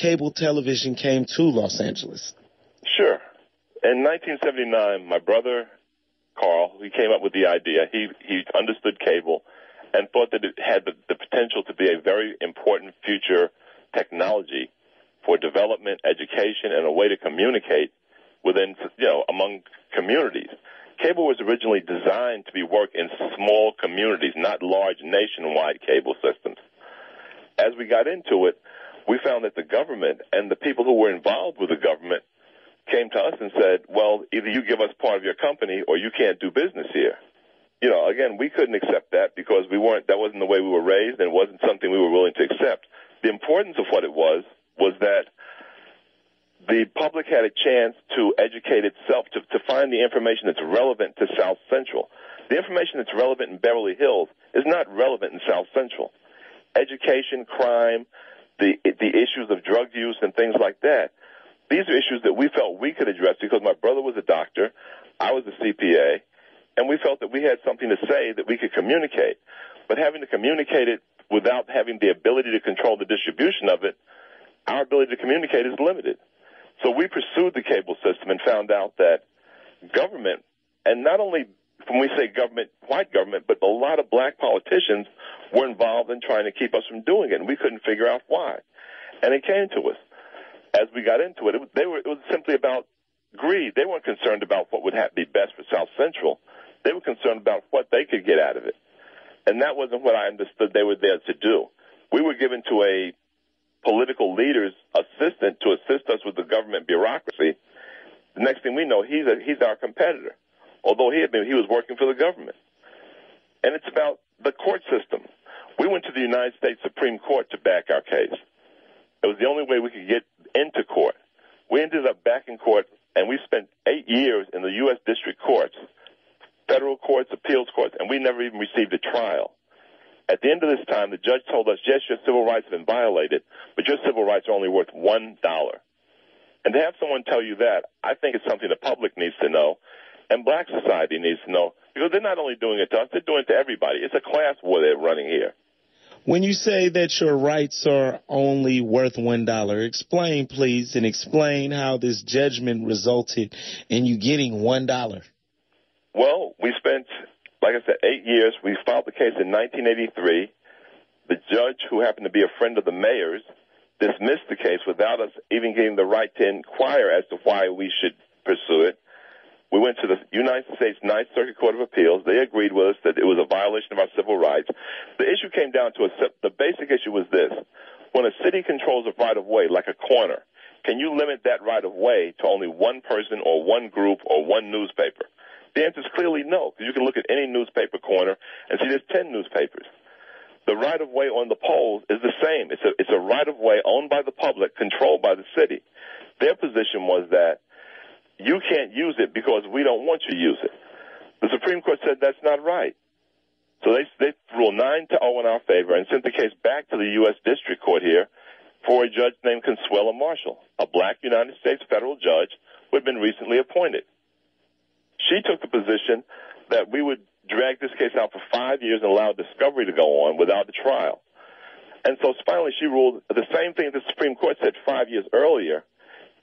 cable television came to Los Angeles? Sure. In 1979, my brother, Carl, he came up with the idea. He understood cable and thought that it had the potential to be a very important future technology for development, education, and a way to communicate within, among communities. Cable was originally designed to be worked in small communities, not large nationwide cable systems. As we got into it, we found that the government and the people who were involved with the government came to us and said, well, either you give us part of your company or you can't do business here. Again, we couldn't accept that because that wasn't the way we were raised, and it wasn't something we were willing to accept. The importance of what it was that the public had a chance to educate itself, to find the information that's relevant to South Central. The information that's relevant in Beverly Hills is not relevant in South Central. Education, crime, the issues of drug use and things like that, these are issues that we felt we could address because my brother was a doctor, I was a CPA, and we felt that we had something to say that we could communicate. But having to communicate it without having the ability to control the distribution of it, our ability to communicate is limited. So we pursued the cable system and found out that government, and not only when we say government, white government, but a lot of black politicians were involved in trying to keep us from doing it, and we couldn't figure out why. And it came to us. As we got into it, it was simply about greed. They weren't concerned about what would be best for South Central. They were concerned about what they could get out of it. And that wasn't what I understood they were there to do. We were given to a political leader's assistant to assist us with the government bureaucracy. The next thing we know, he's our competitor, although he was working for the government. And it's about the court system. We went to the United States Supreme Court to back our case. It was the only way we could get into court. We ended up back in court, and we spent 8 years in the U.S. district courts, federal courts, appeals courts, and we never even received a trial. At the end of this time, the judge told us, yes, your civil rights have been violated, but your civil rights are only worth $1. And to have someone tell you that, I think it's something the public needs to know, and black society needs to know, because they're not only doing it to us, they're doing it to everybody. It's a class war they're running here. When you say that your rights are only worth $1, explain, please, and explain how this judgment resulted in you getting $1. Well, we spent, like I said, 8 years. We filed the case in 1983. The judge, who happened to be a friend of the mayor's, dismissed the case without us even getting the right to inquire as to why we should pursue it. We went to the United States Ninth Circuit Court of Appeals. They agreed with us that it was a violation of our civil rights. The issue came down to the basic issue was this. When a city controls a right-of-way, like a corner, can you limit that right-of-way to only one person or one group or one newspaper? The answer is clearly no, because you can look at any newspaper corner and see there's 10 newspapers. The right-of-way on the poles is the same. It's a right-of-way owned by the public, controlled by the city. Their position was that you can't use it because we don't want you to use it. The Supreme Court said that's not right. So they ruled 9-0 in our favor and sent the case back to the U.S. District Court here for a judge named Consuela Marshall, a black United States federal judge who had been recently appointed. She took the position that we would drag this case out for 5 years and allow discovery to go on without the trial. And so finally she ruled the same thing the Supreme Court said 5 years earlier.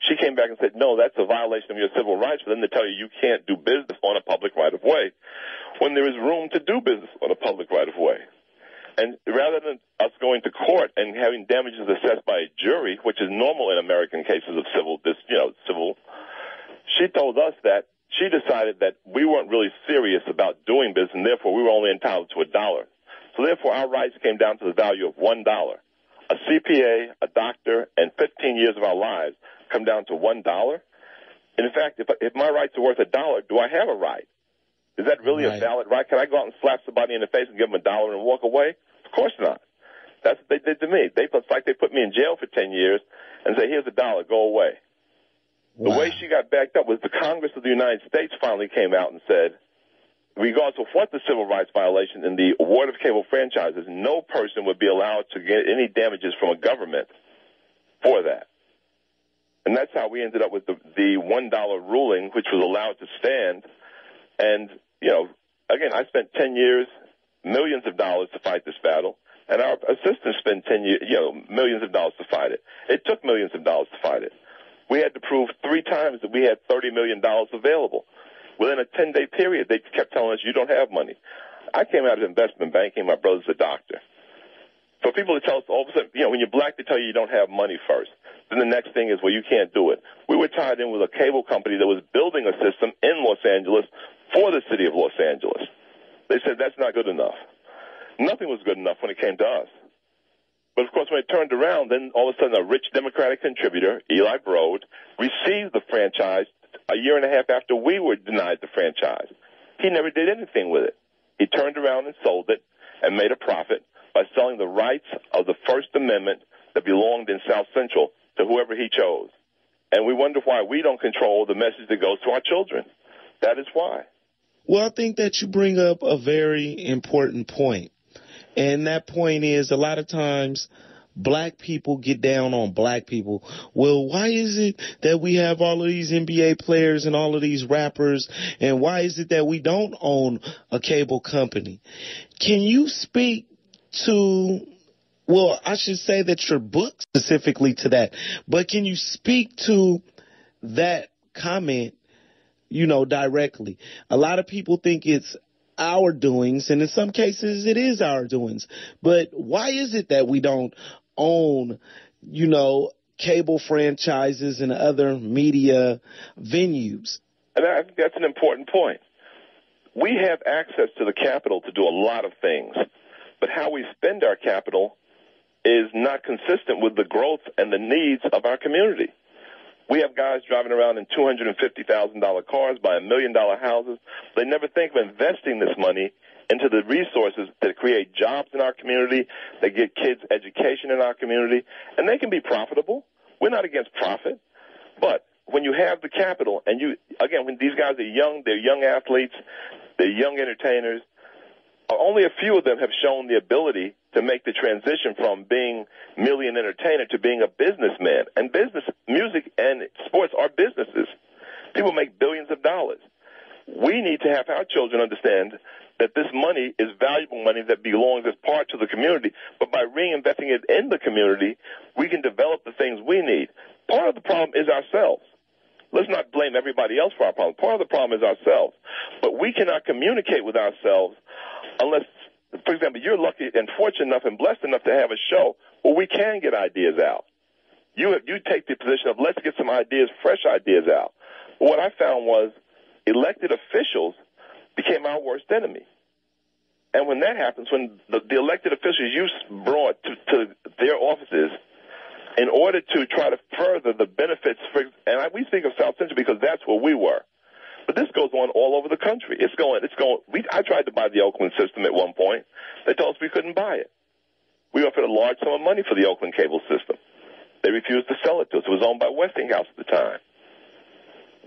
She came back and said, no, that's a violation of your civil rights for them to tell you can't do business on a public right-of-way when there is room to do business on a public right-of-way. And rather than us going to court and having damages assessed by a jury, which is normal in American cases of civil, she told us that she decided that we weren't really serious about doing business, and therefore we were only entitled to $1. So therefore our rights came down to the value of $1. A CPA, a doctor, and 15 years of our lives come down to $1. And in fact, if my rights are worth $1, do I have a right? Is that really a valid right? Can I go out and slap somebody in the face and give them $1 and walk away? Of course not. That's what they did to me. It's like they put me in jail for 10 years and say, here's $1, go away. Wow. The way she got backed up was the Congress of the United States finally came out and said, regardless of what the civil rights violation in the award of cable franchises, no person would be allowed to get any damages from a government for that. And that's how we ended up with the $1 ruling, which was allowed to stand. And, again, I spent 10 years, millions of dollars to fight this battle. and our assistants spent millions of dollars to fight it. It took millions of dollars to fight it. We had to prove 3 times that we had $30 million available. Within a 10-day period, they kept telling us, you don't have money. I came out of investment banking. My brother's a doctor. For people to tell us all of a sudden, when you're black, they tell you don't have money first. Then the next thing is, well, you can't do it. We were tied in with a cable company that was building a system in Los Angeles for the city of Los Angeles. They said that's not good enough. Nothing was good enough when it came to us. But, of course, when it turned around, then all of a sudden a rich Democratic contributor, Eli Broad, received the franchise a year and a half after we were denied the franchise. He never did anything with it. He turned around and sold it and made a profit by selling the rights of the First Amendment that belonged in South Central to whoever he chose. And we wonder why we don't control the message that goes to our children. That is why. Well, I think that you bring up a very important point. And that point is a lot of times black people get down on black people. Well, why is it that we have all of these NBA players and all of these rappers, and why is it that we don't own a cable company? Can you speak to, well, I should say that your book specifically to that, but can you speak to that comment, directly? A lot of people think it's our doings, and in some cases it is our doings. But why is it that we don't own, cable franchises and other media venues? And I think that's an important point. We have access to the capital to do a lot of things, but how we spend our capital is not consistent with the growth and the needs of our community. We have guys driving around in $250,000 cars, buying $1 million houses. They never think of investing this money into the resources that create jobs in our community, that get kids education in our community, and they can be profitable. We're not against profit, but when you have the capital, and when these guys are young, they're young athletes, they're young entertainers, only a few of them have shown the ability to make the transition from being merely an entertainer to being a businessman. And business, music, and sports are businesses. People make billions of dollars. We need to have our children understand that this money is valuable money that belongs as part to the community, but by reinvesting it in the community, we can develop the things we need. Part of the problem is ourselves. Let's not blame everybody else for our problem. Part of the problem is ourselves. But we cannot communicate with ourselves unless, for example, you're lucky and fortunate enough and blessed enough to have a show where we can get ideas out. You take the position of let's get some ideas, fresh ideas out. But what I found was elected officials became our worst enemy. And when that happens, when the elected officials you brought to their offices in order to try to further the benefits, we think of South Central because that's where we were. But this goes on all over the country. I tried to buy the Oakland system at one point. They told us we couldn't buy it. We offered a large sum of money for the Oakland cable system. They refused to sell it to us. It was owned by Westinghouse at the time.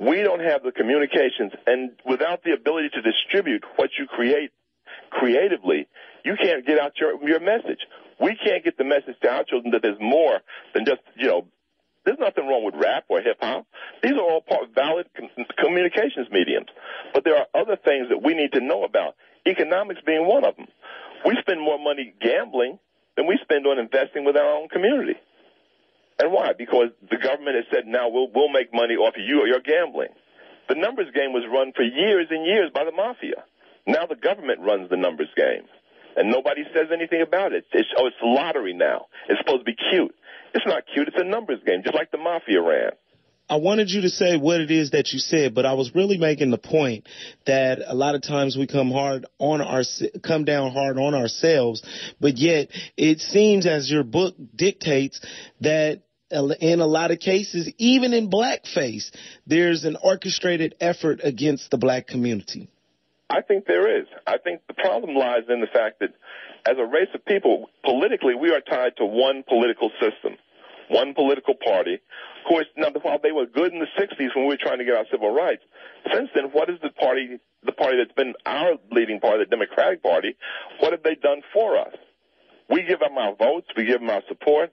We don't have the communications, and without the ability to distribute what you create creatively, you can't get out your message. We can't get the message to our children that there's more than just, there's nothing wrong with rap or hip-hop. These are all valid communications mediums. But there are other things that we need to know about, economics being one of them. We spend more money gambling than we spend on investing with our own community. And why? Because the government has said, now we'll make money off of you or your gambling. The numbers game was run for years and years by the mafia. Now the government runs the numbers game. And nobody says anything about it. It's lottery now. It's supposed to be cute. It's not cute. It's a numbers game, just like the mafia ran. I wanted you to say what it is that you said, but I was really making the point that a lot of times we come down hard on ourselves, but yet it seems as your book dictates that in a lot of cases, even in blackface, there's an orchestrated effort against the black community. I think there is. I think the problem lies in the fact that as a race of people, politically, we are tied to one political system, one political party. Of course, now, while they were good in the 60s when we were trying to get our civil rights, since then, what is the party that's been our leading party, the Democratic Party, what have they done for us? We give them our votes, we give them our support,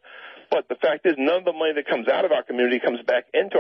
but the fact is none of the money that comes out of our community comes back into